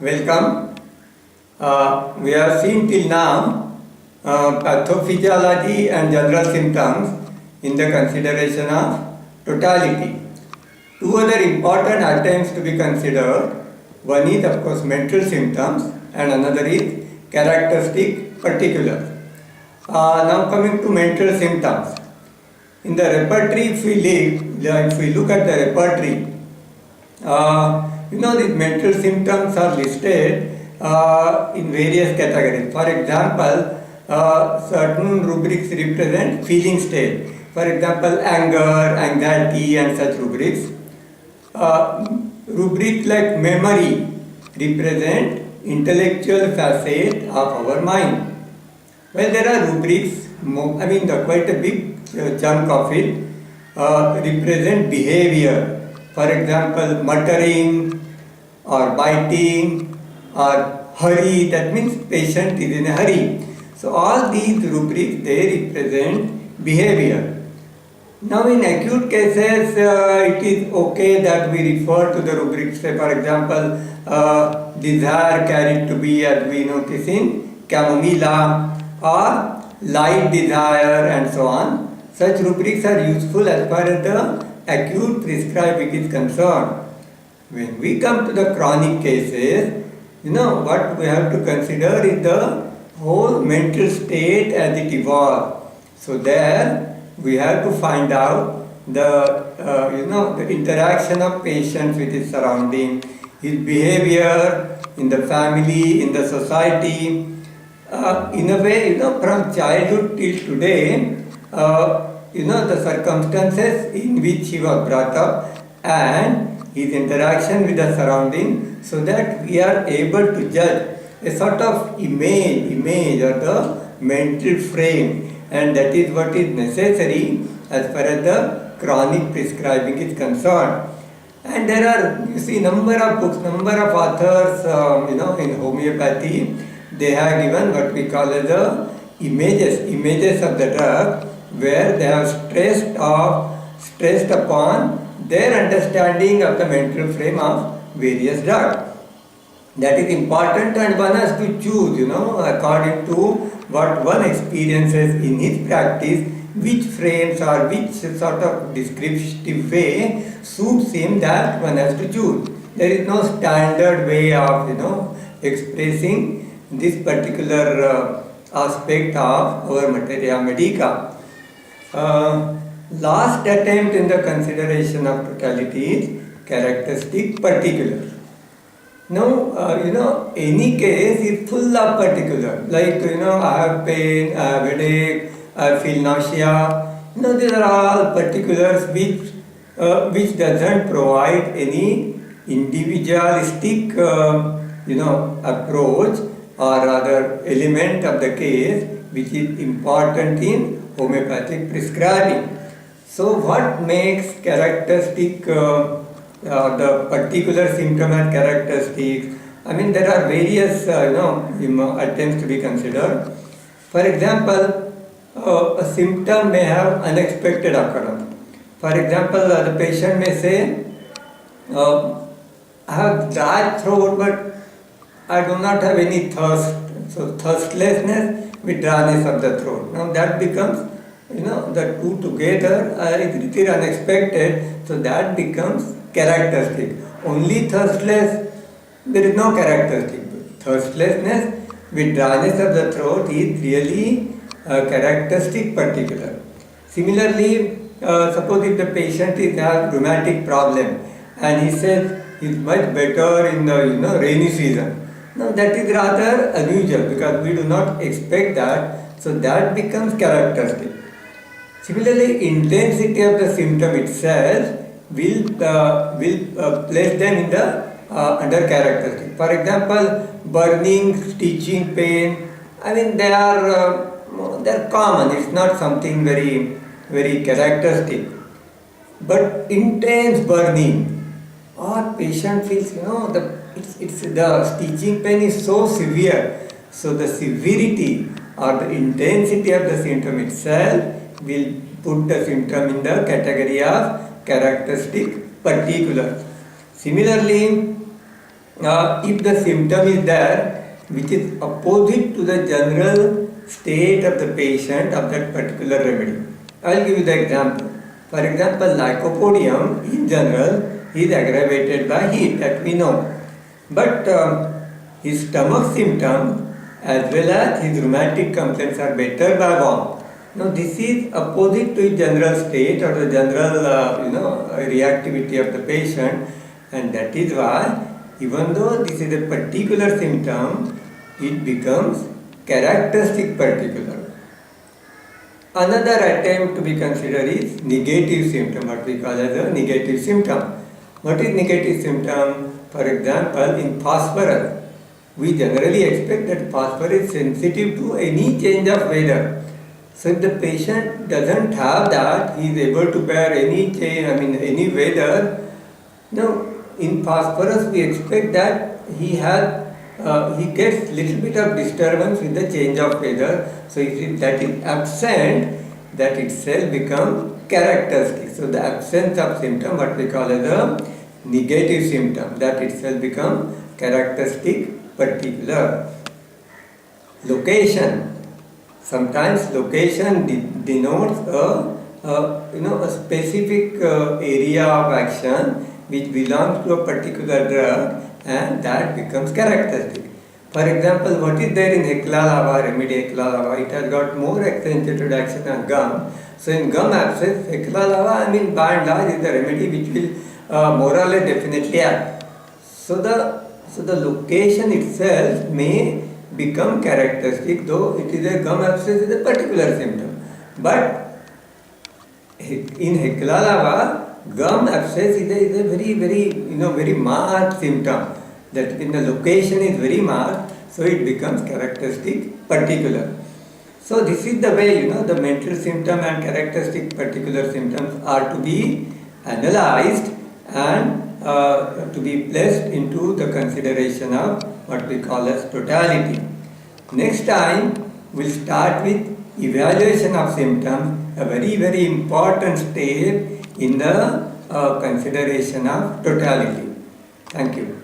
Welcome. We have seen till now pathophysiology and general symptoms in the consideration of totality. Two other important items to be considered. One is of course mental symptoms and another is characteristic particulars. Now coming to mental symptoms. In the repertory, if we look at the repertory, these mental symptoms are listed in various categories. For example, certain rubrics represent feeling state. For example, anger, anxiety and such rubrics. Rubrics like memory represent intellectual facet of our mind. Well, there are rubrics, quite a big chunk of it represent behavior. For example, muttering or biting or hurry, that means patient is in a hurry. So all these rubrics, they represent behavior. Now in acute cases, it is okay that we refer to the rubrics, say for example, desire carried to be, as we notice in chamomilla, or light desire and so on. Such rubrics are useful as far as the acute prescribing is concerned. When we come to the chronic cases, what we have to consider is the whole mental state as it evolves. So there we have to find out the interaction of patient with his surrounding, his behavior in the family, in the society. In a way, from childhood till today, the circumstances in which he was brought up and his interaction with the surrounding, so that we are able to judge a sort of image or the mental frame, and that is what is necessary as far as the chronic prescribing is concerned. And there are, number of books, number of authors, in homeopathy, they have given what we call as the images of the drug, where they have stressed upon their understanding of the mental frame of various drugs. That is important, and one has to choose, according to what one experiences in his practice, which frames or which sort of descriptive way suits him, that one has to choose. There is no standard way of, expressing this particular aspect of our materia medica. Last attempt in the consideration of totality is characteristic particulars. Now, any case is full of particulars. Like, I have pain, I have headache, I feel nausea. These are all particulars which doesn't provide any individualistic, approach or rather element of the case which is important in homeopathic prescribing. So what makes characteristic the particular symptom and characteristics? There are various attempts to be considered. For example, a symptom may have unexpected occurrence. For example, the patient may say, I have dry throat but I do not have any thirst. So thirstlessness with dryness of the throat. Now that becomes, the two together is little unexpected, so that becomes characteristic. Only thirstless, there is no characteristic. Thirstlessness with dryness of the throat is really a characteristic particular. Similarly, suppose if the patient has rheumatic problem and he says he is much better in the rainy season. Now that is rather unusual because we do not expect that, so that becomes characteristic. Similarly, intensity of the symptom itself will place them in the under characteristic. For example, burning, stitching, pain. They are common. It's not something very very characteristic. But intense burning, or patient feels the stitching pain is so severe. So the severity or the intensity of the symptom itself will put the symptom in the category of characteristic particular. Similarly, if the symptom is there which is opposite to the general state of the patient of that particular remedy. I will give you the example. For example, lycopodium in general is aggravated by heat, that we know. But his stomach symptom as well as his rheumatic complaints are better by warmth. Now this is opposite to his general state or the general reactivity of the patient, and that is why even though this is a particular symptom, it becomes characteristic particular. Another attempt to be considered is negative symptom, what we call as a negative symptom. What is negative symptom? For example, in phosphorus, we generally expect that phosphorus is sensitive to any change of weather. So if the patient doesn't have that, he is able to bear any change, any weather. Now, in phosphorus, we expect that he gets little bit of disturbance with the change of weather. So if that is absent, that itself becomes characteristic. So the absence of symptom, what we call as a negative symptom, that itself becomes characteristic particular. Location. Sometimes location denotes a specific area of action which belongs to a particular drug, and that becomes characteristic. For example, what is there in Hekla lava, remedy Hekla lava? It has got more accentuated action on gum. So in gum abscess, Hekla lava, by and large, is the remedy which will more or less definitely act. So the location itself may become characteristic, though it is a gum abscess is a particular symptom. But in Hekla lava, gum abscess is a very marked symptom. That in the location is very marked, so it becomes characteristic particular. So this is the way the mental symptom and characteristic particular symptoms are to be analyzed and to be placed into the consideration of what we call as totality. Next time we'll start with evaluation of symptoms, a very important step in the consideration of totality. Thank you.